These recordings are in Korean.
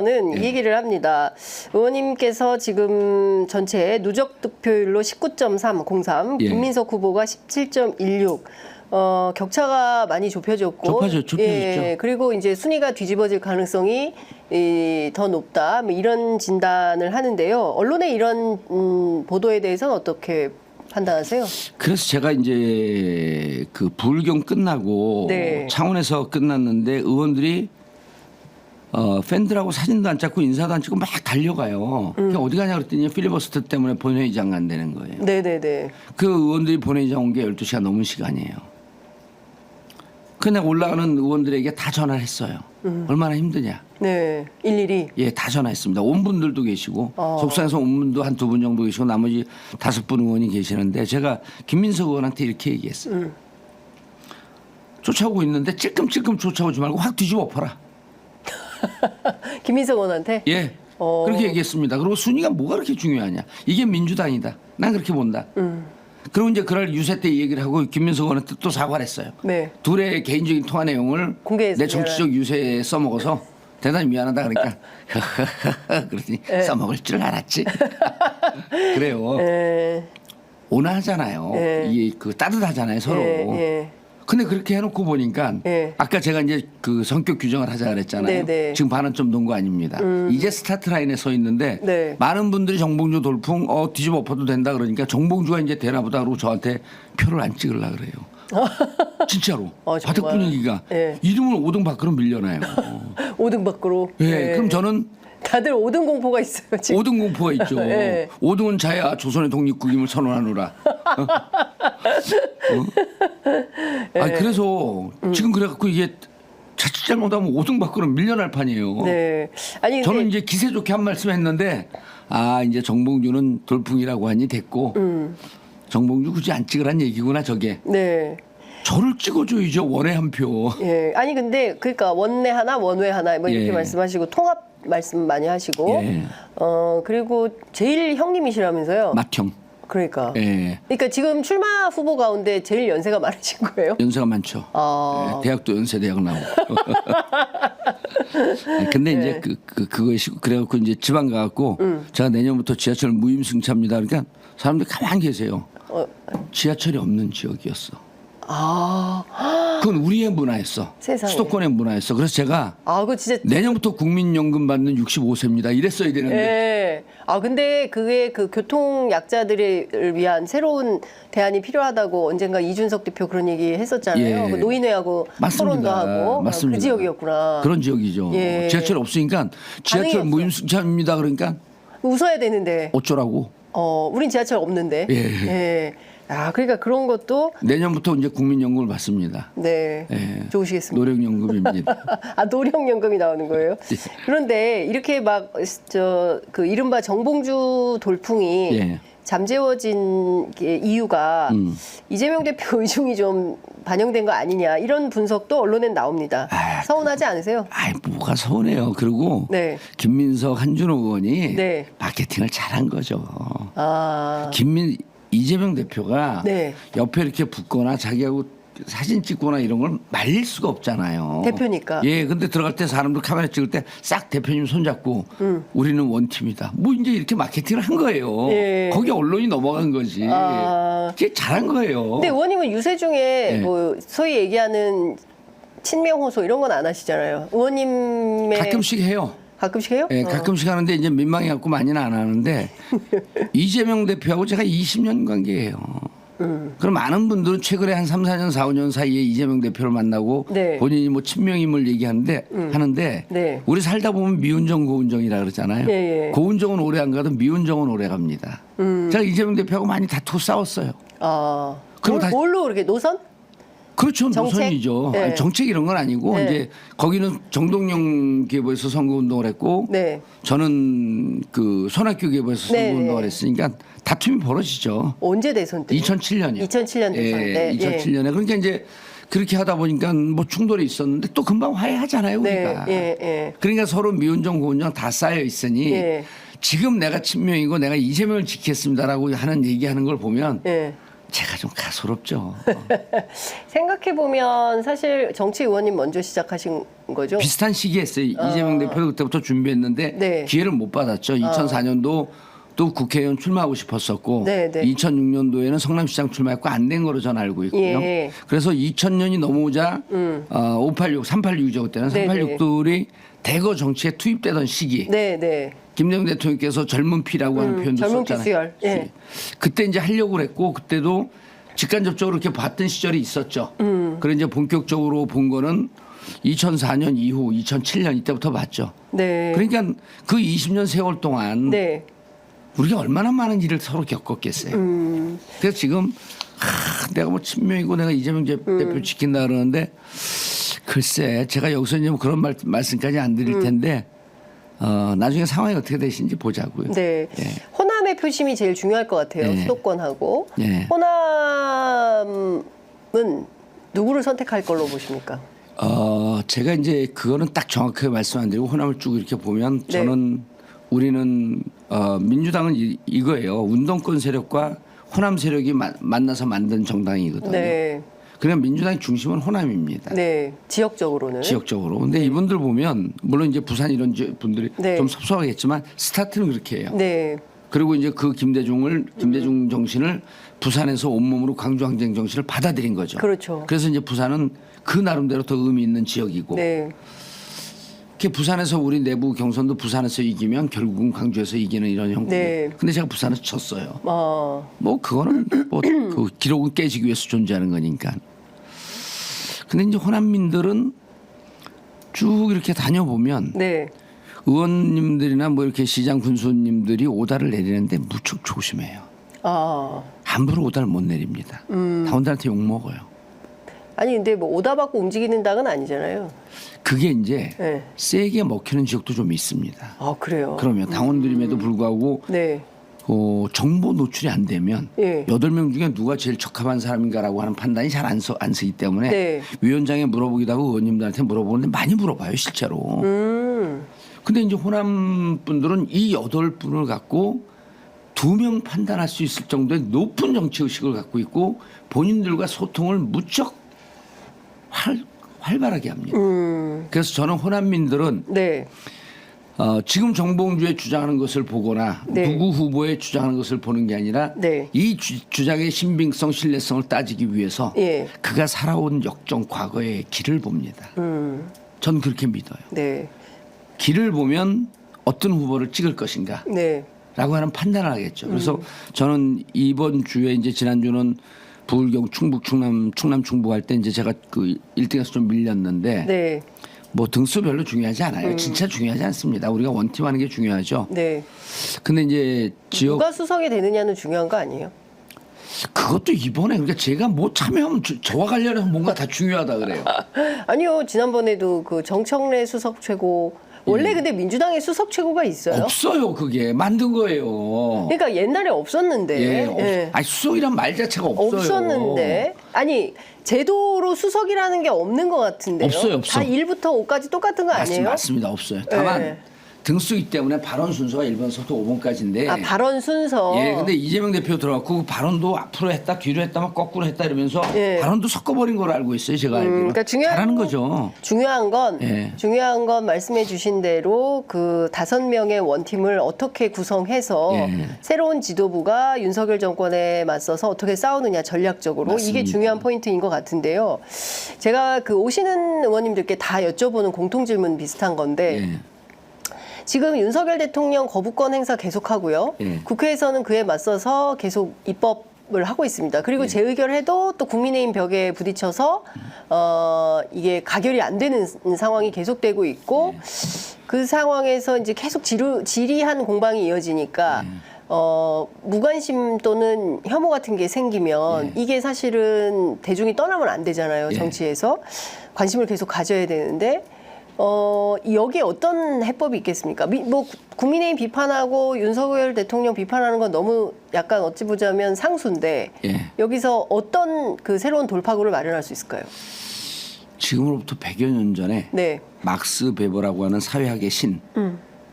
는 이 예. 얘기를 합니다. 의원님께서 지금 전체 누적 득표율로 19.303, 예. 김민석 후보가 17.16. 격차가 많이 좁혀졌고, 좁혀졌죠. 그리고 이제 순위가 뒤집어질 가능성이 더 높다. 뭐 이런 진단을 하는데요. 언론의 이런 보도에 대해서는 어떻게 판단하세요? 그래서 제가 이제 그 불경 끝나고 네. 창원에서 끝났는데 의원들이 팬들하고 사진도 안 찍고 인사도 안 찍고 막 달려가요. 그러니까 어디 가냐 그랬더니 필리버스터 때문에 본회의장 간다는 거예요. 네네네. 그 의원들이 본회의장 온 게 12시가 넘은 시간이에요. 그냥 올라가는 의원들에게 다 전화를 했어요. 얼마나 힘드냐. 네, 일일이. 예, 다 전화했습니다. 온 분들도 계시고 속상해서 온 분도 한 두 분 정도 계시고 나머지 5분 의원이 계시는데 제가 김민석 의원한테 이렇게 얘기했어요. 쫓아오고 있는데 찔끔찔끔 쫓아오지 말고 확 뒤집어 엎어라. 김민석 의원한테? 예. 그렇게 얘기했습니다. 그리고 순위가 뭐가 그렇게 중요하냐. 이게 민주당이다. 난 그렇게 본다. 그리고 이제 그날 유세 때 이 얘기를 하고 김민석 의원한테 또 사과를 했어요. 네. 둘의 개인적인 통화 내용을 공개했어요. 내 정치적 유세에 써먹어서 대단히 미안하다 그러니까 그러더니 네. 써먹을 줄 알았지. 그래요. 네. 온화하잖아요. 네. 이게 그 따뜻하잖아요 서로. 네. 근데 그렇게 해놓고 보니까 네. 아까 제가 이제 그 성격 규정을 하자 그랬잖아요. 네. 지금 반은 좀 놓은 거 아닙니다. 이제 스타트 라인에 서 있는데 네. 많은 분들이 정봉주 돌풍 뒤집어 엎어도 된다 그러니까 정봉주가 이제 되나 보다 그러고 저한테 표를 안 찍으려고 그래요. 진짜로. 정말. 바닥 분위기가 네. 이름을 5등 밖으로 밀려나요. 5등 밖으로. 예. 네. 그럼 저는 다들 5등 공포가 있어요, 지금. 5등 공포가 있죠. 네. 5등은 자야 조선의 독립국임을 선언하노라. 그래서 지금 그래갖고 이게 자칫 잘못하면 5등 밖으로 밀려날 판이에요. 네. 아니, 저는 근데 이제 기세 좋게 한 말씀 했는데 이제 정봉주는 돌풍이라고 하니 됐고 정봉주 굳이 안 찍으란 얘기구나 저게. 네. 저를 찍어줘야죠. 원에 한 표. 예. 아니 근데 그러니까 원내 하나, 원외 하나 뭐 이렇게 예. 말씀하시고 통합 말씀 많이 하시고 예. 그리고 제일 형님이시라면서요. 맏형. 그러니까. 예. 그러니까 지금 출마 후보 가운데 제일 연세가 많으신 거예요? 연세가 많죠. 예, 대학도 연세대학 나오고. 근데 이제 그것이 그래갖고 이제 지방 가갖고 제가 내년부터 지하철 무임승차입니다. 그러니까 사람들이 가만히 계세요. 지하철이 없는 지역이었어. 그건 우리의 문화였어. 세상에. 수도권의 문화였어. 그래서 제가 그거 진짜. 내년부터 국민연금 받는 65세입니다. 이랬어야 되는데. 예. 근데 그게 그 교통 약자들을 위한 새로운 대안이 필요하다고 언젠가 이준석 대표 그런 얘기 했었잖아요. 예. 그 노인회하고 토론도 하고. 맞습니다. 그 지역이었구나. 그런 지역이죠. 예. 지하철 없으니까 지하철 반응이 무임승차입니다. 그러니까 웃어야 되는데. 어쩌라고. 우린 지하철 없는데. 예. 예. 그러니까 그런 것도. 내년부터 이제 국민연금을 받습니다. 네. 예. 좋으시겠습니다. 노령연금입니다. 노령연금이 나오는 거예요? 예. 그런데 이렇게 막, 그 이른바 정봉주 돌풍이 예. 잠재워진 이유가 이재명 대표 의중이 좀 반영된 거 아니냐 이런 분석도 언론엔 나옵니다. 서운하지 않으세요? 뭐가 서운해요. 그리고 네. 김민석 한준호 의원이 네. 마케팅을 잘한 거죠. 아, 이재명 대표가 네. 옆에 이렇게 붙거나 자기하고 사진 찍거나 이런 걸 말릴 수가 없잖아요. 대표니까. 예, 근데 들어갈 때 사람들 카메라 찍을 때 싹 대표님 손잡고 우리는 원팀이다. 뭐 이제 이렇게 마케팅을 한 거예요. 예. 거기 언론이 넘어간 거지. 그게 잘한 거예요. 근데 의원님은 유세 중에 네. 뭐 소위 얘기하는 친명 호소 이런 건 안 하시잖아요. 의원님의 가끔씩 해요. 가끔씩 해요? 예, 가끔씩 하는데 이제 민망해갖고 많이는 안 하는데 이재명 대표하고 제가 20년 관계예요. 그럼 많은 분들은 최근에 한 3, 4년, 4, 5년 사이에 이재명 대표를 만나고 네. 본인이 뭐 친명임을 얘기하는데 하는데 네. 우리 살다 보면 미운정 고운정이라 그러잖아요. 예, 예. 고운정은 오래 안 가도 미운정은 오래 갑니다. 제가 이재명 대표하고 많이 다투고 싸웠어요. 그럼 뭘로 그렇게 노선? 그렇죠. 정책? 노선이죠. 네. 정책 이런 건 아니고 네. 이제 거기는 정동영 기업에서 선거운동을 했고 네. 저는 그 손학규 기업에서 네, 선거운동을 네. 했으니까 다툼이 벌어지죠. 언제 대선 때? 2007년이요. 2007년 대선 때. 2007년에 그러니까 이제 그렇게 하다 보니까 뭐 충돌이 있었는데 또 금방 화해하잖아요. 네, 우리가. 예. 그러니까 서로 미운정 고운정 다 쌓여 있으니 예. 지금 내가 친명이고 내가 이재명을 지켰습니다라고 하는 얘기하는 걸 보면 예. 제가 좀 가소롭죠. 생각해 보면 사실 정치 의원님 먼저 시작하신 거죠? 비슷한 시기에 했어요. 이재명 대표도 그때부터 준비했는데 네. 기회를 못 받았죠. 2004년도 또 국회의원 출마하고 싶었었고 네, 네. 2006년도에는 성남시장 출마했고 안 된 거로 저는 알고 있고요. 예. 그래서 2000년이 넘어오자 586, 386이죠. 그때는 네, 386들이 대거 정치에 투입되던 시기. 네, 네. 김대중 대통령께서 젊은 피라고 하는 표현도 젊은 썼잖아요. 피수열. 예. 그때 이제 하려고 했고 그때도 직간접적으로 이렇게 봤던 시절이 있었죠. 그래 이제 본격적으로 본 거는 2004년 이후 2007년 이때부터 봤죠. 네. 그러니까 그 20년 세월 동안 네. 우리가 얼마나 많은 일을 서로 겪었겠어요. 그래서 지금 내가 뭐 친명이고 내가 이재명 대표 지킨다 그러는데 글쎄 제가 여기서 이제 뭐 그런 말씀까지 안 드릴 텐데 나중에 상황이 어떻게 되시는지 보자고요. 네. 예. 호남의 표심이 제일 중요할 것 같아요. 예. 수도권하고. 예. 호남은 누구를 선택할 걸로 보십니까? 제가 이제 그거는 딱 정확하게 말씀 안 드리고 호남을 쭉 이렇게 보면 네. 저는 우리는 민주당은 이거예요. 운동권 세력과 호남 세력이 만나서 만든 정당이거든요. 네. 그러니까 민주당의 중심은 호남입니다. 네. 지역적으로는. 지역적으로. 근데 이분들 보면 물론 이제 부산 이런 분들이 네. 좀 섭섭하겠지만 스타트는 그렇게 해요. 네. 그리고 이제 그 김대중 정신을 부산에서 온몸으로 광주항쟁 정신을 받아들인 거죠. 그렇죠. 그래서 이제 부산은 그 나름대로 더 의미 있는 지역이고. 네. 이렇게 부산에서 우리 내부 경선도 부산에서 이기면 결국은 광주에서 이기는 이런 형태. 네. 근데 제가 부산에서 졌어요. 아. 뭐 그거는 뭐 그 기록을 깨지기 위해서 존재하는 거니까. 근데 이제 호남민들은 쭉 이렇게 다녀보면 네. 의원님들이나 뭐 이렇게 시장 군수님들이 오다를 내리는데 무척 조심해요. 아. 함부로 오다를 못 내립니다. 당원들한테 욕 먹어요. 아니 근데 뭐 오다 받고 움직이는 당은 아니잖아요. 그게 이제 네. 세게 먹히는 지역도 좀 있습니다. 아 그래요. 그러면 당원들임에도 불구하고 네. 정보 노출이 안 되면 예. 8명 중에 누가 제일 적합한 사람인가라고 하는 판단이 잘 안 쓰기 때문에 네. 위원장에 물어보기도 하고 의원님들한테 물어보는데 많이 물어봐요 실제로. 근데 이제 호남 분들은 이 8분을 갖고 2명 판단할 수 있을 정도의 높은 정치 의식을 갖고 있고 본인들과 소통을 무척 활발하게 합니다. 그래서 저는 호남민들은 네. 지금 정봉주의 주장하는 것을 보거나 네. 누구 후보의 주장하는 것을 보는 게 아니라 네. 이 주장의 신빙성, 신뢰성을 따지기 위해서 예. 그가 살아온 역정 과거의 길을 봅니다. 전 그렇게 믿어요. 네. 길을 보면 어떤 후보를 찍을 것인가 네. 라고 하는 판단을 하겠죠. 그래서 저는 이번 주에 이제 지난주는 부울경 충북 충남 충북 할 때 이제 제가 그 1등에서 좀 밀렸는데 네. 뭐 등수 별로 중요하지 않아요. 진짜 중요하지 않습니다. 우리가 원팀하는 게 중요하죠. 네. 근데 이제 지역 누가 수석이 되느냐는 중요한 거 아니에요? 그것도 이번에 그러니까 제가 뭐 참여하면 저와 관련해서 뭔가 다 중요하다 그래요. 아니요. 지난번에도 그 정청래 수석 최고 원래 근데 민주당에 수석 최고가 있어요? 없어요. 그게 만든 거예요. 그러니까 옛날에 없었는데. 예, 아니 수석이란 말 자체가 없어요. 없었는데. 아니 제도로 수석이라는 게 없는 것 같은데요. 없어요. 다 1부터 5까지 똑같은 거 아니에요? 맞습니다. 없어요. 다만 예. 등수이기 때문에 발언 순서가 1번서부터 5번까지인데. 아 발언 순서. 예, 근데 이재명 대표 들어갔고 그 발언도 앞으로 했다, 뒤로 했다, 막 거꾸로 했다 이러면서 예. 발언도 섞어버린 걸로 알고 있어요. 제가 알기로. 그러니까 잘하는 거죠. 중요한 예. 건 말씀해 주신 대로 그 5명의 원팀을 어떻게 구성해서 예. 새로운 지도부가 윤석열 정권에 맞서서 어떻게 싸우느냐 전략적으로 맞습니다. 이게 중요한 포인트인 것 같은데요. 제가 그 오시는 의원님들께 다 여쭤보는 공통 질문 비슷한 건데 예. 지금 윤석열 대통령 거부권 행사 계속하고요. 예. 국회에서는 그에 맞서서 계속 입법을 하고 있습니다. 그리고 재의결해도 또 국민의힘 벽에 부딪혀서 이게 가결이 안 되는 상황이 계속되고 있고 그 상황에서 이제 계속 지리한 공방이 이어지니까 무관심 또는 혐오 같은 게 생기면 이게 사실은 대중이 떠나면 안 되잖아요. 정치에서 관심을 계속 가져야 되는데 여기에 어떤 해법이 있겠습니까? 뭐 국민의힘 비판하고 윤석열 대통령 비판하는 건 너무 약간 어찌 보자면 상수인데 여기서 어떤 그 새로운 돌파구를 마련할 수 있을까요? 지금으로부터 100여 년 전에 네. 막스 베버라고 하는 사회학의 신,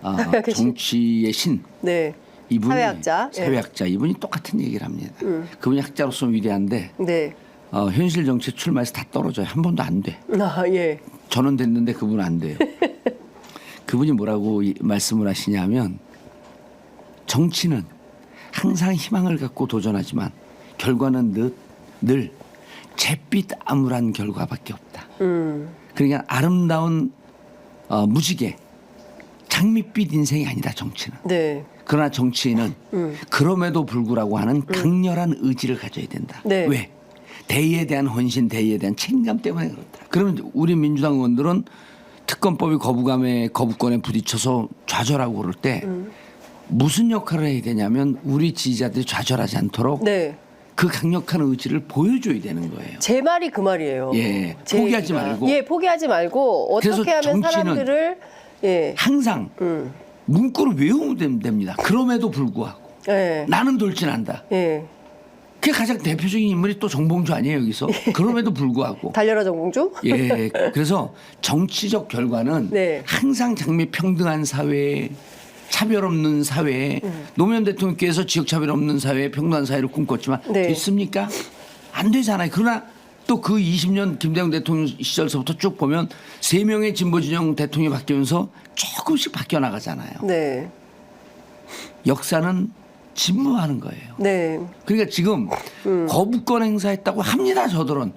사회학의 신. 정치의 신, 네. 이분이 사회학자. 예. 사회학자 이분이 똑같은 얘기를 합니다. 그분이 학자로서 위대한데 네. 현실 정치에 출마해서 다 떨어져요. 한 번도 안 돼. 아, 예. 저는 됐는데 그분은 안 돼요. 그분이 뭐라고 말씀을 하시냐면 정치는 항상 희망을 갖고 도전하지만 결과는 늘 잿빛 암울한 결과밖에 없다. 그러니까 아름다운 무지개 장밋빛 인생이 아니다 정치는. 네. 그러나 정치인은 그럼에도 불구하고 하는 강렬한 의지를 가져야 된다. 네. 왜? 대의에 대한 헌신, 대의에 대한 책임감 때문에 그렇다. 그러면 우리 민주당 의원들은 특검법이 거부권에 부딪혀서 좌절하고 그럴 때 무슨 역할을 해야 되냐면 우리 지지자들이 좌절하지 않도록 네. 그 강력한 의지를 보여줘야 되는 거예요. 제 말이 그 말이에요. 예, 제 포기하지 얘기가. 말고. 예, 포기하지 말고 그래서 어떻게 하면 정치는 사람들을 예. 항상 문구를 외우면 됩니다. 그럼에도 불구하고 예. 나는 돌진한다. 예. 그게 가장 대표적인 인물이 또 정봉주 아니에요 여기서. 그럼에도 불구하고. 달려라 정봉주? 예, 그래서 정치적 결과는 네. 항상 장미 평등한 사회에 차별 없는 사회에 노무현 대통령께서 지역 차별 없는 사회에 평등한 사회를 꿈꿨지만 네. 됐습니까? 안 되잖아요. 그러나 또 그 20년 김대중 대통령 시절서부터 쭉 보면 3명의 진보 진영 대통령이 바뀌면서 조금씩 바뀌어 나가잖아요. 네. 역사는 진무하는 거예요. 네. 그러니까 지금 거부권 행사했다고 합니다. 저들은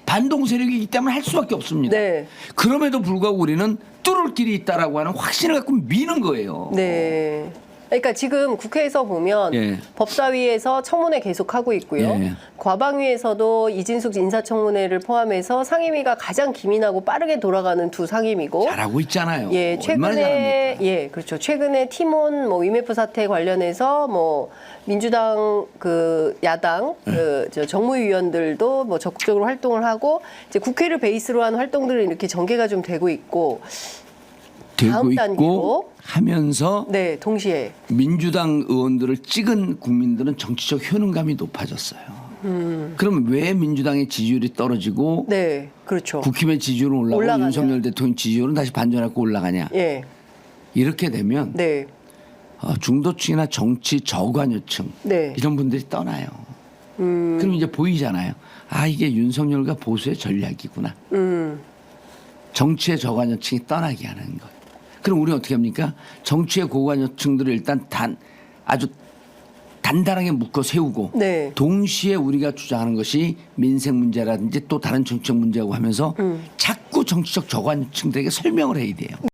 반동 세력이 있기 때문에 할 수밖에 없습니다. 네. 그럼에도 불구하고 우리는 뚫을 길이 있다라고 하는 확신을 갖고 미는 거예요. 네. 그러니까 지금 국회에서 보면 예. 법사위에서 청문회 계속하고 있고요. 예. 과방위에서도 이진숙 인사청문회를 포함해서 상임위가 가장 기민하고 빠르게 돌아가는 두 상임위고. 잘하고 있잖아요. 예, 얼마나 잘합니까? 최근에 예, 그렇죠. 최근에 팀원 뭐 위메프 사태 관련해서 뭐 민주당 그 야당 저 정무위원들도 뭐 적극적으로 활동을 하고 이제 국회를 베이스로 한 활동들은 이렇게 전개가 좀 되고 있고 되고 다음 있고 단계로 하면서 네, 동시에 민주당 의원들을 찍은 국민들은 정치적 효능감이 높아졌어요. 그럼 왜 민주당의 지지율이 떨어지고 네, 그렇죠. 국힘의 지지율은 올라가고 올라가냐. 윤석열 대통령 지지율은 다시 반전하고 올라가냐. 예, 이렇게 되면 네, 중도층이나 정치 저관여층 네. 이런 분들이 떠나요. 그럼 이제 보이잖아요. 아 이게 윤석열과 보수의 전략이구나. 정치의 저관여층이 떠나게 하는 거예요. 그럼 우리는 어떻게 합니까? 정치의 고관여층들을 일단 아주 단단하게 묶어 세우고 네. 동시에 우리가 주장하는 것이 민생 문제라든지 또 다른 정치적 문제라고 하면서 자꾸 정치적 저관층들에게 설명을 해야 돼요.